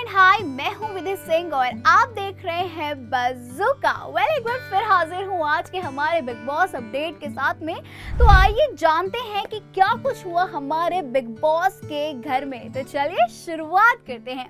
हाय, मैं हूँ विधि सिंह और आप देख रहे हैं बज़ूका। एक बार फिर हाजिर हूँ आज के हमारे बिग बॉस अपडेट के साथ में। तो आइए जानते हैं कि क्या कुछ हुआ हमारे बिग बॉस के घर में। तो चलिए शुरुआत करते हैं।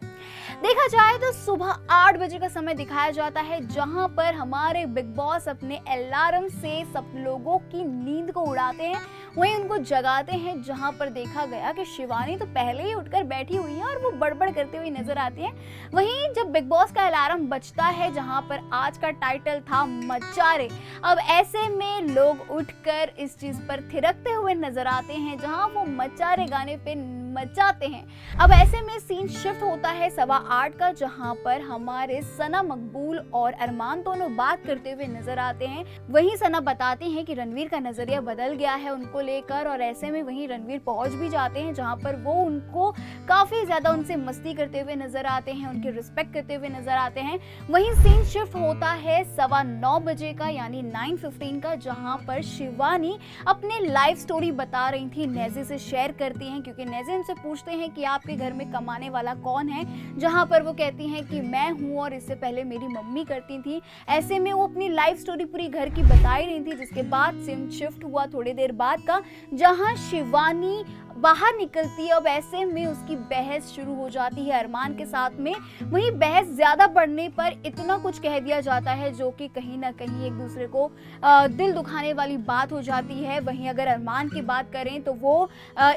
देखा जाए तो सुबह 8 बजे का समय दिखाया जाता है, जहां पर हमारे बिग बॉस अपने अलार्म से सब लोगों की नींद को उड़ाते हैं, वहीं उनको जगाते हैं। जहां पर देखा गया कि शिवानी तो पहले ही उठकर बैठी हुई है और वो बड़बड़ करते हुए नजर आती है। वहीं जब बिग बॉस का अलार्म बजता है, जहां पर आज का टाइटल था मचारे, अब ऐसे में लोग उठकर इस चीज पर थिरकते हुए नजर आते हैं, जहां वो मचारे गाने पे मचाते हैं। अब ऐसे में सीन शिफ्ट होता है 8:15 का, जहां पर हमारे सना मकबूल और अरमान दोनों बात करते हुए नजर आते हैं। वहीं सना बताती हैं कि रणवीर का नजरिया बदल गया है उनको लेकर, और ऐसे में वहीं रणवीर पहुंच भी जाते हैं, जहां पर वो उनको काफी ज्यादा उनसे मस्ती करते हुए नजर आते हैं, उनकी रिस्पेक्ट करते हुए नजर आते हैं। वहीं सीन शिफ्ट होता है 9:15 बजे का, यानी 9:15 का, जहां पर शिवानी अपने लाइफ स्टोरी बता रही थी, नेजी से शेयर करती हैं, क्योंकि नेजी उनसे पूछते हैं कि आपके घर में कमाने वाला कौन है, जहां पर वो कहती हैं कि मैं हूं और इससे पहले मेरी मम्मी करती थी। ऐसे में वो अपनी लाइफ स्टोरी पूरी घर की बता ही रही थी, जिसके बाद सीन शिफ्ट हुआ थोड़ी देर बाद का, जहां शिवानी बाहर निकलती है। अब ऐसे में उसकी बहस शुरू हो जाती है अरमान के साथ में। वहीं बहस ज्यादा बढ़ने पर इतना कुछ कह दिया जाता है जो कि कहीं ना कहीं एक दूसरे को दिल दुखाने वाली बात हो जाती है। वहीं अगर अरमान की बात करें तो वो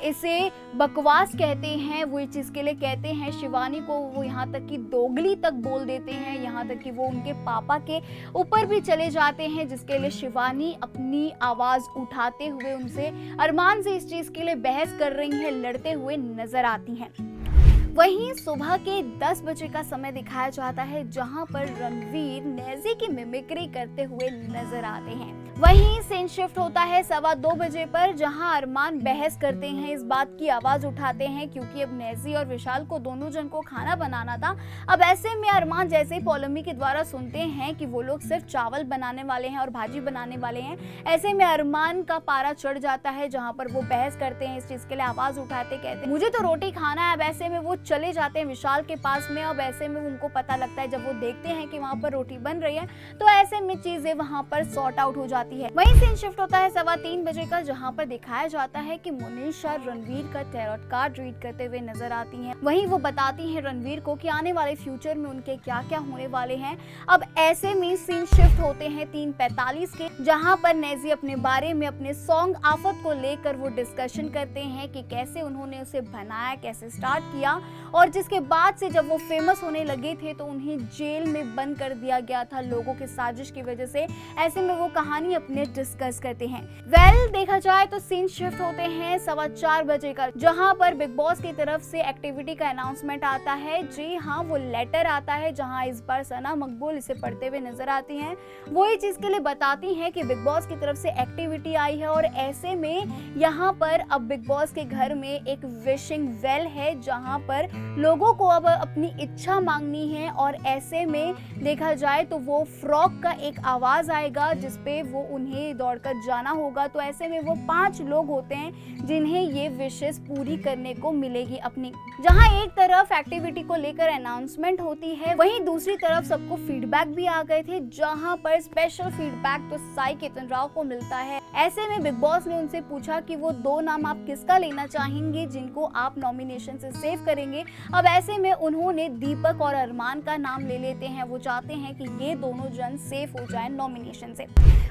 इसे बकवास कहते हैं, वो इस चीज के लिए कहते हैं शिवानी को, वो यहाँ तक कि दोगली तक बोल देते हैं, यहाँ तक कि वो उनके पापा के ऊपर भी चले जाते हैं, जिसके लिए शिवानी अपनी आवाज उठाते हुए उनसे अरमान से इस चीज के लिए बहस कर रही है, लड़ते हुए नजर आती हैं। वहीं सुबह के 10 बजे का समय दिखाया जाता है, जहां पर रणवीर नेजी की मिमिक्री करते हुए नजर आते हैं। वहीं सीन शिफ्ट होता है 2:15 बजे पर, जहां अरमान बहस करते हैं, इस बात की आवाज उठाते हैं, क्योंकि अब नेजी और विशाल को दोनों जन को खाना बनाना था। अब ऐसे में अरमान जैसे ही पौलमी के द्वारा सुनते हैं कि वो लोग सिर्फ चावल बनाने वाले हैं और भाजी बनाने वाले हैं, ऐसे में अरमान का पारा चढ़ जाता है, जहां पर वो बहस करते हैं, इस चीज के लिए आवाज उठाते, कहते हैं मुझे तो रोटी खाना है। अब ऐसे में वो चले जाते हैं विशाल के पास में। अब ऐसे में उनको पता लगता है, जब वो देखते हैं कि वहां पर रोटी बन रही है, तो ऐसे में चीजें वहां पर सॉर्ट आउट हो जाती है। वहीं सीन शिफ्ट होता है 3:15 बजे का, जहां पर दिखाया जाता है कि मोनिशा रणवीर का टैरोट कार्ड रीड करते हुए नजर आती हैं। वहीं वो बताती हैं रणवीर को कि आने वाले फ्यूचर में उनके क्या क्या होने वाले हैं। अब ऐसे में सीन शिफ्ट होते हैं 3:45 के, जहां पर नेजी अपने बारे में, अपने सॉन्ग आफत को लेकर वो डिस्कशन करते हैं कि कैसे उन्होंने उसे बनाया, कैसे स्टार्ट किया, और जिसके बाद से जब वो फेमस होने लगे थे तो उन्हें जेल में बंद कर दिया गया था लोगों की साजिश की वजह से। ऐसे में वो कहानी अपने डिस्कस करते हैं। देखा जाए तो सीन शिफ्ट होते हैं 4:15 बजे का, जहां पर बिग बॉस की तरफ से एक्टिविटी का अनाउंसमेंट आता है। जी हाँ, वो लेटर आता है, जहां इस बार सना मकबूल इसे पढ़ते हुए नजर आती हैं। वो ये चीज के लिए बताती हैं कि बिग बॉस की तरफ से एक्टिविटी आई है, और ऐसे में यहाँ पर अब बिग बॉस के घर में एक विशिंग वेल है, जहां पर लोगों को अब अपनी इच्छा मांगनी है। और ऐसे में देखा जाए तो वो फ्रॉक का एक आवाज आएगा, जिसपे वो उन्हें दौड़कर जाना होगा। तो ऐसे में वो 5 लोग होते हैं जिन्हें ये विशेष पूरी करने को मिलेगी अपनी। जहां एक तरफ एक्टिविटी को लेकर अनाउंसमेंट होती है, वहीं दूसरी तरफ सबको फीडबैक भी आ गए थे, जहां पर स्पेशल फीडबैक तो साई केतन राव को मिलता है। ऐसे में बिग बॉस ने उनसे पूछा कि वो 2 नाम आप किसका लेना चाहेंगे, जिनको आप नॉमिनेशन से सेव करेंगे। अब ऐसे में उन्होंने दीपक और अरमान का नाम ले लेते हैं। वो चाहते हैं कि ये दोनों जन सेफ हो जाएं नॉमिनेशन से।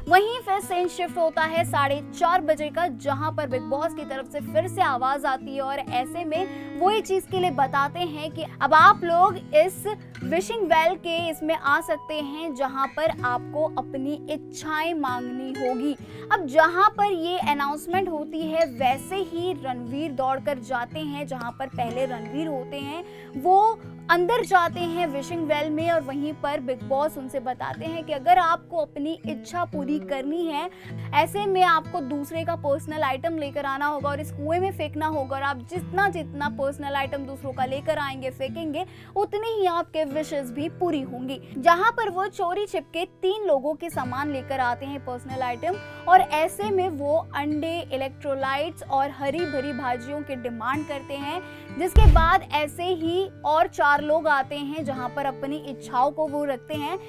वहीं फिर सीन शिफ्ट होता है 4:30 बजे का, जहां पर बिग बॉस की तरफ से फिर से आवाज आती है, और ऐसे में वो ये चीज के लिए बताते हैं कि अब आप लोग इस विशिंग वेल के इसमें आ सकते हैं, जहां पर आपको अपनी इच्छाएं मांगनी होगी। अब जहां पर ये अनाउंसमेंट होती है, वैसे ही रणवीर दौड़कर जाते हैं, जहां पर पहले रणवीर होते हैं, वो अंदर जाते हैं विशिंग वेल में, और वहीं पर बिग बॉस उनसे बताते हैं कि अगर आपको अपनी इच्छा पूरी करनी है, ऐसे में आपको दूसरे का पर्सनल आइटम लेकर आना होगा और इस कुएं में फेंकना होगा, और आप जितना जितना पर्सनल आइटम दूसरों का लेकर आएंगे, फेंकेंगे, उतनी ही आपके विशेस भी पूरी होंगी। जहां पर वो चोरी छिपके 3 लोगों के सामान लेकर आते हैं, पर्सनल आइटम, और ऐसे में वो अंडे, इलेक्ट्रोलाइट्स और हरी भरी भाजियों की डिमांड करते हैं, जिसके बाद ऐसे ही और 4 4 लोग आते हैं जहां पर अपनी इच्छाओं को वो रखते हैं।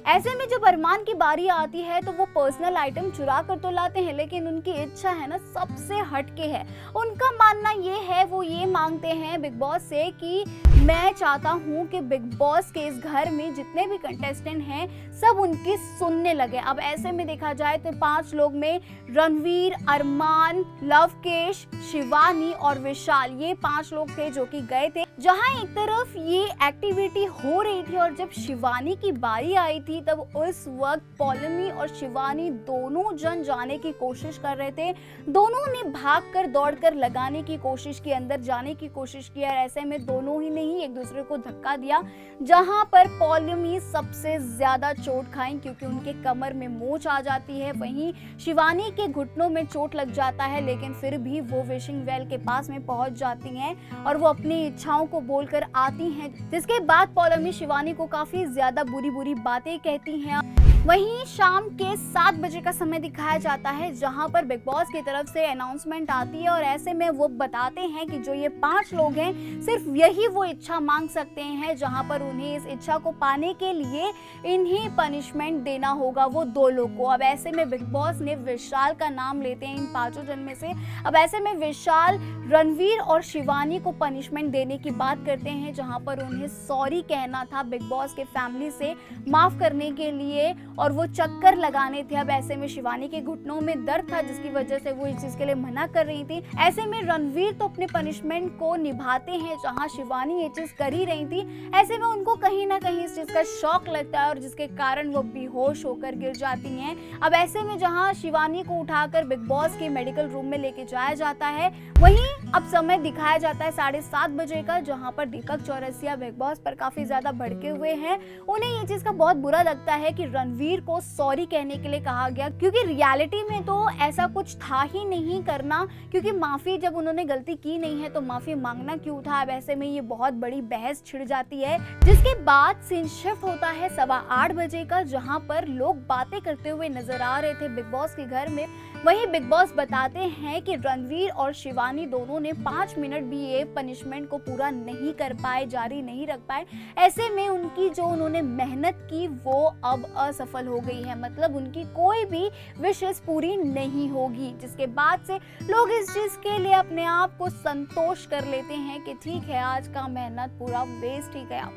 ऐसे में जब अरमान की बारी आती है तो वो पर्सनल आइटम चुरा कर तो लाते हैं, लेकिन उनकी इच्छा है ना सबसे हटके है। उनका मानना ये है, वो ये मांगते हैं बिग बॉस से कि मैं चाहता हूँ कि बिग बॉस के इस घर में जितने भी कंटेस्टेंट हैं सब उनकी सुनने लगे। अब ऐसे में देखा जाए तो 5 लोग में रणवीर, अरमान, लवकेश, शिवानी और विशाल, ये 5 लोग थे जो कि गए थे। जहां एक तरफ ये एक्टिविटी हो रही थी और जब शिवानी की बारी आई थी तब उस वक्त पॉलमी और शिवानी दोनों जन जाने की कोशिश कर रहे थे। दोनों ने भागकर दौड़कर लगाने की कोशिश की, अंदर जाने की कोशिश की और ऐसे में दोनों ही ने ही एक दूसरे को धक्का दिया, जहां पर पॉलमी सबसे ज्यादा चोट खाई क्योंकि उनके कमर में मोच आ जाती है। वहीं शिवानी के घुटनों में चोट लग जाता है, लेकिन फिर भी वो विशिंग वेल के पास में पहुंच जाती हैं और वो अपनी इच्छाओं को बोलकर आती हैं, जिसके बाद पॉलमी शिवानी को काफी ज्यादा बुरी बुरी बातें कहती हैं। वहीं शाम के 7 बजे का समय दिखाया जाता है जहां पर बिग बॉस की तरफ से अनाउंसमेंट आती है और ऐसे में वो बताते हैं कि जो ये 5 लोग हैं सिर्फ यही वो इच्छा मांग सकते हैं, जहां पर उन्हें इस इच्छा को पाने के लिए इन्हें पनिशमेंट देना होगा, वो 2 लोग को। अब ऐसे में बिग बॉस ने विशाल का नाम लेते हैं इन 5 जन में से। अब ऐसे में विशाल रणवीर और शिवानी को पनिशमेंट देने की बात करते हैं, जहां पर उन्हें सॉरी कहना था बिग बॉस के फैमिली से माफ करने के लिए और वो चक्कर लगाने थे। अब ऐसे में शिवानी के घुटनों में दर्द था जिसकी वजह से वो इस चीज के लिए मना कर रही थी। ऐसे में रणवीर तो अपने पनिशमेंट को निभाते हैं जहां शिवानी ये चीज कर ही रही थी। ऐसे में उनको कहीं ना कहीं इस चीज का शौक लगता है और जिसके कारण वो बेहोश होकर गिर जाती हैं। अब ऐसे में जहां शिवानी को उठाकर बिग बॉस के मेडिकल रूम में लेके जाया जाता है, वहीं अब समय दिखाया जाता है 7:30 बजे का, जहां पर दीपक चौरसिया बिग बॉस पर काफी ज्यादा भड़के हुए हैं। उन्हें ये चीज का बहुत बुरा लगता है कि रणवीर को सॉरी कहने के लिए कहा गया, क्योंकि रियलिटी में तो ऐसा कुछ था ही नहीं करना, क्योंकि माफी जब उन्होंने गलती की नहीं है तो माफी मांगना क्यों था। अब ऐसे में ये बहुत बड़ी बहस छिड़ जाती है, जिसके बाद सीन शिफ्ट होता है 8:15 बजे का, जहां पर लोग बातें करते हुए नजर आ रहे थे बिग बॉस के घर में। वहीं बिग बॉस बताते हैं कि रणवीर और शिवानी दोनों ने 5 मिनट भी ये पनिशमेंट को पूरा नहीं कर पाए, जारी नहीं रख पाए। ऐसे में उनकी जो उन्होंने मेहनत की वो अब असफल हो गई है, मतलब उनकी कोई भी विशेष पूरी नहीं होगी, जिसके बाद से लोग इस चीज के लिए अपने आप को संतोष कर लेते हैं कि ठीक है आज का मेहनत पूरा वेस्ट ही गया।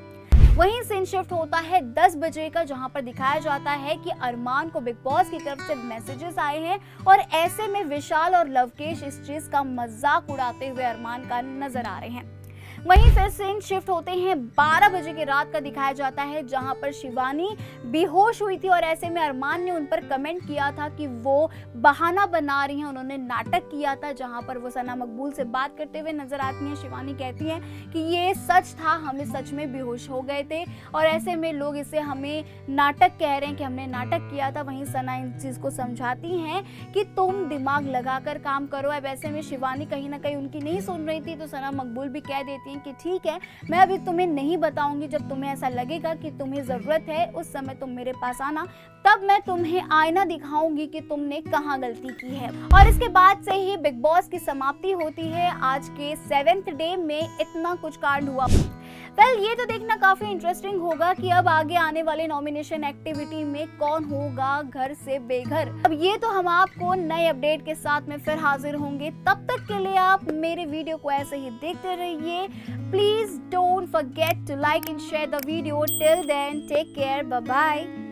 वहीं सीन शिफ्ट होता है 10 बजे का, जहां पर दिखाया जाता है कि अरमान को बिग बॉस की तरफ से मैसेजेस आए हैं और ऐसे में विशाल और लवकेश इस चीज का मजाक उड़ाते हुए अरमान का नजर आ रहे हैं। वहीं फिर सीन शिफ्ट होते हैं 12 बजे की रात का, दिखाया जाता है जहां पर शिवानी बेहोश हुई थी और ऐसे में अरमान ने उन पर कमेंट किया था कि वो बहाना बना रही हैं, उन्होंने नाटक किया था, जहां पर वो सना मकबूल से बात करते हुए नजर आती हैं। शिवानी कहती हैं कि ये सच था, हमें सच में बेहोश हो गए थे और ऐसे में लोग इसे हमें नाटक कह रहे हैं कि हमने नाटक किया था। वहीं सना इन चीज को समझाती हैं कि तुम दिमाग लगाकर काम करो। अब ऐसे में शिवानी कहीं ना कहीं उनकी नहीं सुन रही थी तो सना मकबूल भी कह देती कि ठीक है मैं अभी तुम्हें नहीं बताऊंगी, जब तुम्हें ऐसा लगेगा कि तुम्हें जरूरत है उस समय तुम मेरे पास आना, तब मैं तुम्हें आईना दिखाऊंगी कि तुमने कहाँ गलती की है। और इसके बाद से ही बिग बॉस की समाप्ति होती है। आज के 7th डे में इतना कुछ कांड हुआ। ये तो देखना काफी इंटरेस्टिंग होगा कि अब आगे आने वाले नॉमिनेशन एक्टिविटी में कौन होगा घर से बेघर। अब ये तो हम आपको नए अपडेट के साथ में फिर हाजिर होंगे, तब तक के लिए आप मेरे वीडियो को ऐसे ही देखते रहिए। Please don't forget to like and share the video. Till then take care, bye bye.